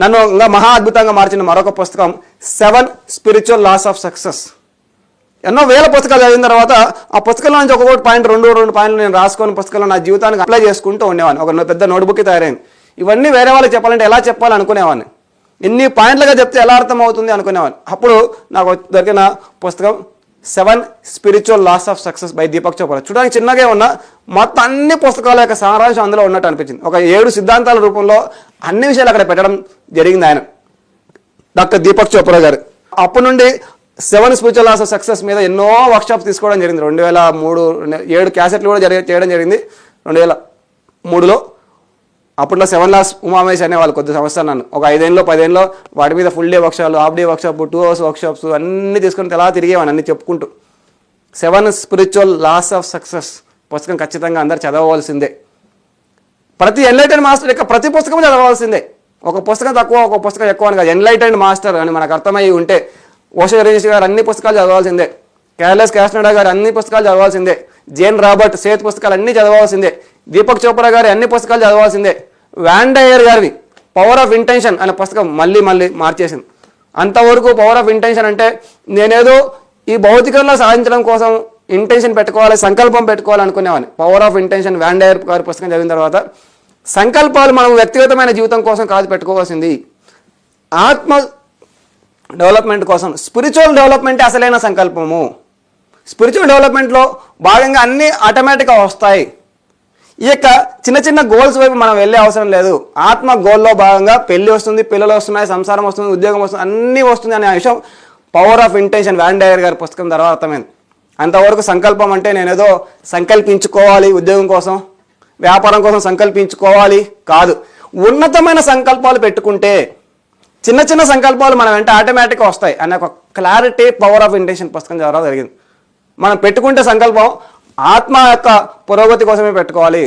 నన్ను ఇంకా మహా అద్భుతంగా మార్చిన మరొక పుస్తకం 7 స్పిరిచువల్ లాస్ ఆఫ్ సక్సెస్. ఎన్నో వేల పుస్తకాలు చదివిన తర్వాత ఆ పుస్తకంలో నుంచి ఒక్కొక్కటి పాయింట్ రెండు పాయింట్లు నేను రాసుకొని పుస్తకంలో నా జీవితానికి అప్లై చేసుకుంటూ ఉండేవాడిని. ఒక పెద్ద నోట్బుక్ తయారైంది. ఇవన్నీ వేరే వాళ్ళకి చెప్పాలంటే ఎలా చెప్పాలి అనుకునేవాడిని. ఇన్ని పాయింట్లుగా చెప్తే ఎలా అర్థం అవుతుంది అనుకునేవాడిని. అప్పుడు నాకు దొరికిన పుస్తకం 7 spiritual laws of success by Deepak Chopra. చూడడానికి చిన్నగా ఉన్న మొత్తం అన్ని పుస్తకాల యొక్క సారాంశం అందులో ఉన్నట్టు అనిపించింది. ఒక 7 సిద్ధాంతాల రూపంలో అన్ని విషయాలు అక్కడ పెట్టడం జరిగింది ఆయన, డాక్టర్ దీపక్ చోప్రా గారు. అప్పటి నుండి 7 స్పిరిచువల్ లాస్ ఆఫ్ సక్సెస్ మీద ఎన్నో వర్క్షాప్స్ తీసుకోవడం జరిగింది. 2003 7 క్యాసెట్లు కూడా చేయడం జరిగింది 2003లో. అప్పట్లో 7 లాస్ ఉమామేష్ అనే వాళ్ళు కొద్ది సంవత్సరాలు నన్ను ఒక 5 ఏళ్ళలో 10 ఏళ్ళలో వాటి మీద ఫుల్ డే వర్క్షాప్లు, half day workshop, 2 hours workshops అన్నీ తీసుకొని ఎలా తిరిగేవాడిని అన్నీ చెప్పుకుంటూ. 7 స్పిరిచువల్ లాస్ ఆఫ్ సక్సెస్ పుస్తకం ఖచ్చితంగా అందరు చదవవలసిందే. ప్రతి ఎన్లైటెండ్ మాస్టర్ యొక్క ప్రతి పుస్తకం చదవవలసిందే. ఒక పుస్తకం తక్కువ ఒక పుస్తకం ఎక్కువ అని కాదు. ఎన్లైటెండ్ మాస్టర్ అని మనకు అర్థమయ్యి ఉంటే ఓషో రేంజ్ గారు అన్ని పుస్తకాలు చదవాల్సిందే, కేర్లెస్ క్యాస్నడా గారు అన్ని పుస్తకాలు చదవాల్సిందే, జేన్ రాబర్ట్ సేత్ పుస్తకాలు అన్నీ చదవాల్సిందే, దీపక్ చోప్రా గారి అన్ని పుస్తకాలు చదవాల్సిందే, వ్యాన్ డయర్ గారివి పవర్ ఆఫ్ ఇంటెన్షన్ అనే పుస్తకం మళ్ళీ మార్చేసింది. అంతవరకు పవర్ ఆఫ్ ఇంటెన్షన్ అంటే నేనేదో ఈ భౌతికంలో సాధించడం కోసం ఇంటెన్షన్ పెట్టుకోవాలి, సంకల్పం పెట్టుకోవాలి అనుకునేవాడిని. Power of intention Wayne Dyer గారి పుస్తకం చదివిన తర్వాత సంకల్పాలు మనం వ్యక్తిగతమైన జీవితం కోసం కాదు పెట్టుకోవాల్సింది, ఆత్మ డెవలప్మెంట్ కోసం. స్పిరిచువల్ డెవలప్మెంటే అసలైన సంకల్పము. స్పిరిచువల్ డెవలప్మెంట్లో భాగంగా అన్నీ ఆటోమేటిక్గా వస్తాయి. ఈ యొక్క చిన్న చిన్న గోల్స్ వైపు మనం వెళ్ళే అవసరం లేదు. ఆత్మ గోల్లో భాగంగా పెళ్లి వస్తుంది, పిల్లలు వస్తున్నాయి, సంసారం వస్తుంది, ఉద్యోగం వస్తుంది, అన్నీ వస్తుంది అనే విషయం power of intention Wayne Dyer గారి పుస్తకం ద్వారా అర్థమైంది. అంతవరకు సంకల్పం అంటే నేనేదో సంకల్పించుకోవాలి ఉద్యోగం కోసం, వ్యాపారం కోసం సంకల్పించుకోవాలి కాదు. ఉన్నతమైన సంకల్పాలు పెట్టుకుంటే చిన్న చిన్న సంకల్పాలు మన వెంట ఆటోమేటిక్గా వస్తాయి అనే ఒక క్లారిటీ పవర్ ఆఫ్ ఇంటెన్షన్ పుస్తకం ద్వారా జరిగింది. మనం పెట్టుకుంటే సంకల్పం ఆత్మ యొక్క పురోగతి కోసమే పెట్టుకోవాలి.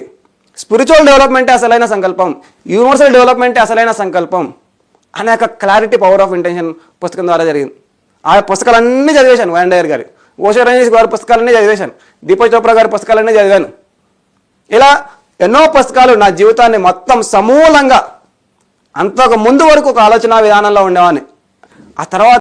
స్పిరిచువల్ డెవలప్మెంటే అసలైన సంకల్పం, యూనివర్సల్ డెవలప్మెంటే అసలైన సంకల్పం అనే ఒక క్లారిటీ పవర్ ఆఫ్ ఇంటెన్షన్ పుస్తకం ద్వారా జరిగింది. ఆ పుస్తకాలన్నీ చదివేశాను. వ్యాన్ డయర్ గారి, ఓషో రేంజ్ గారి పుస్తకాలన్నీ చదివేశాను, దీపక్ చోప్రా గారి పుస్తకాలన్నీ చదివాను. ఇలా ఎన్నో పుస్తకాలు నా జీవితాన్ని మొత్తం సమూలంగా, అంతకు ముందు వరకు ఒక ఆలోచన విధానంలో ఉండేవాడిని. ఆ తర్వాత